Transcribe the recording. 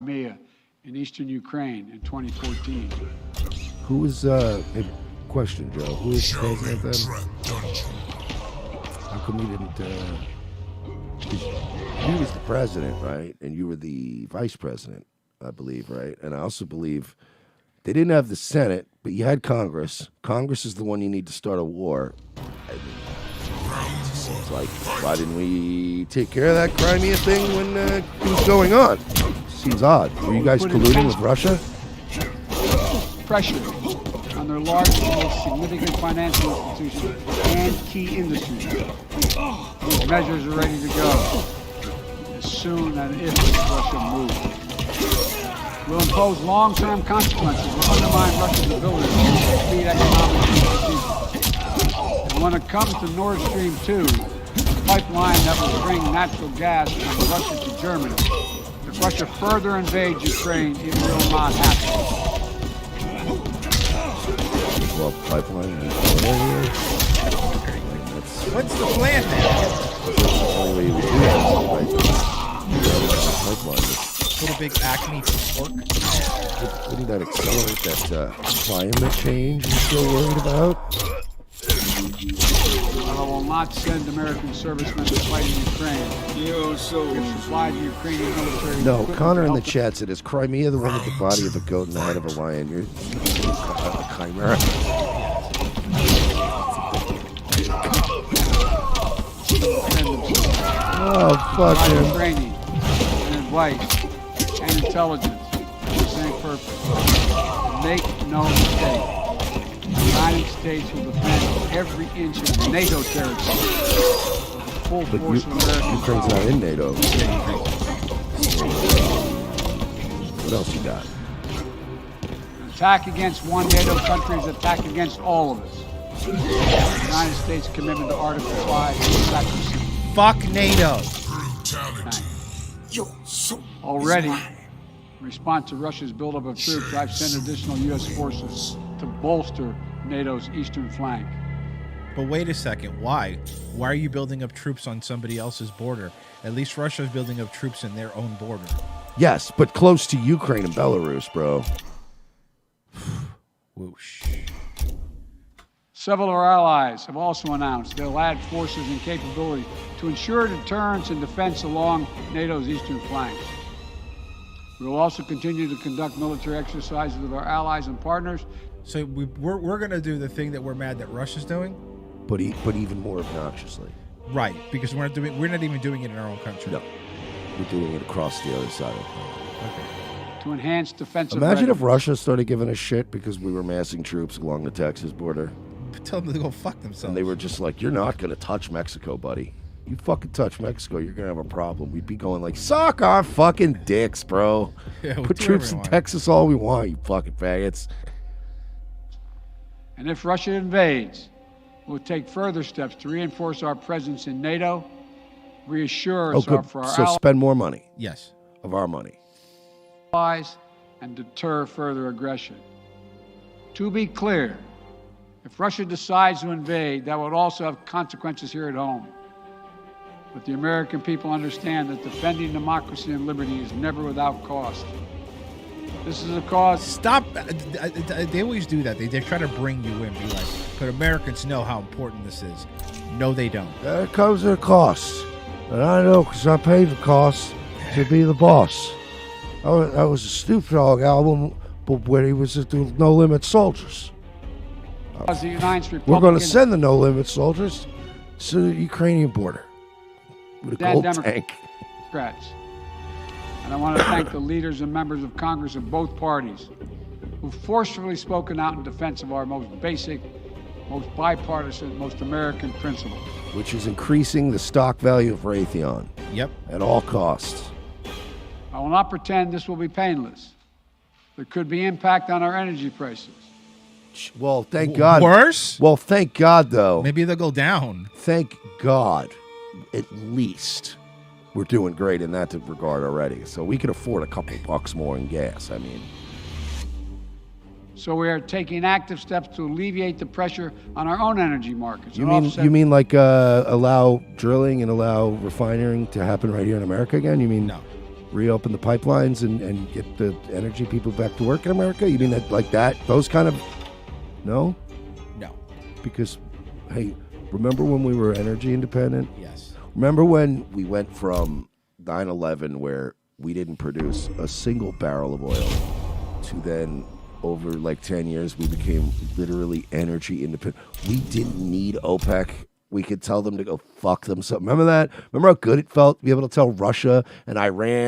Crimea in eastern Ukraine in 2014. Who is, question, Joe, who is president then? How come you didn't, he was the president, right? And you were the vice president, I believe, right? And I also believe they didn't have the Senate, but you had Congress. Congress is the one you need to start a war. Seems like, why didn't we take care of that Crimea thing when it was going on? Seems odd. Were you guys colluding with Russia? Pressure on their largest, most significant financial institutions and key industries. These measures are ready to go as soon as if Russia moves. Will impose long-term consequences that undermine Russia's ability to speed economic peace. And when it comes to Nord Stream 2, the pipeline that will bring natural gas from Russia to Germany, if Russia further invades Ukraine, it will not happen. Well, pipeline. What's the plan then? Put a big Acme fork. Wouldn't that accelerate that climate change you're still worried about? I will not send American servicemen to fight in Ukraine. If supplied to Ukrainian military. No, Connor in the chat said, is Crimea the one with the body of a goat and the head of a lion? You're a chimera. Oh, fuck him. Training and advice and intelligence for the same purpose. Make no mistake. The United States will defend every inch of NATO territory with the full force of American Ukraine's not in NATO. What else you got? An attack against one NATO country is an attack against all of us. The United States' commitment to Article 5 is sacrosanct. Fuck NATO. Already, in response to Russia's buildup of troops, I've sent additional U.S. forces to bolster NATO's eastern flank. But wait a second, why? Why are you building up troops on somebody else's border? At least Russia's building up troops in their own border. Yes, but close to Ukraine and Belarus, bro. Whoosh. Several of our allies have also announced they'll add forces and capability to ensure deterrence and defense along NATO's eastern flanks. We will also continue to conduct military exercises with our allies and partners. So we're going to do the thing that we're mad that Russia's doing? But even more obnoxiously. Right, because we're not even doing it in our own country. No, we're doing it across the other side of the planet. Okay. To enhance defensive Imagine readiness. if Russia started giving a shit because we were massing troops along the Texas border. Tell them to go fuck themselves. And they were just like, you're not going to touch Mexico, buddy. You fucking touch Mexico, you're going to have a problem. We'd be going like, suck our fucking dicks, bro. Yeah, we'll Put do troops in everyone. Texas all we want, you fucking faggots. And if Russia invades, we'll take further steps to reinforce our presence in NATO, reassure us for our So spend more money. Yes. Of our money. allies, and deter further aggression. To be clear, if Russia decides to invade, that would also have consequences here at home. But the American people understand that defending democracy and liberty is never without cost. This is a cause. Stop. They always do that. They try to bring you in, be like, but Americans know how important this is. No, they don't. It comes at a cost. And I know because I paid the cost to be the boss. I was a Snoop Dogg album, but when he was at the No Limit Soldiers. The United We're going to send the No Limit Soldiers to the Ukrainian border with a gold tank. Democrats. And I want to thank the leaders and members of Congress of both parties who've forcefully spoken out in defense of our most basic, most bipartisan, most American principles. Which is increasing the stock value of Raytheon. Yep. At all costs. I will not pretend this will be painless. There could be impact on our energy prices. Well, thank God. Worse? Well, thank God, though. Maybe they'll go down. Thank God, at least, we're doing great in that regard already. So we could afford a couple bucks more in gas, I mean. So we are taking active steps to alleviate the pressure on our own energy markets. You mean like allow drilling and allow refining to happen right here in America again? You mean no? reopen the pipelines and get the energy people back to work in America? You mean that like that? Those kind of... No? No. Because, hey, remember when we were energy independent? Yes. Remember when we went from 9/11 where we didn't produce a single barrel of oil to then over like 10 years we became literally energy independent. We didn't need OPEC. We could tell them to go fuck themselves. Remember that? Remember how good it felt to be able to tell Russia and Iran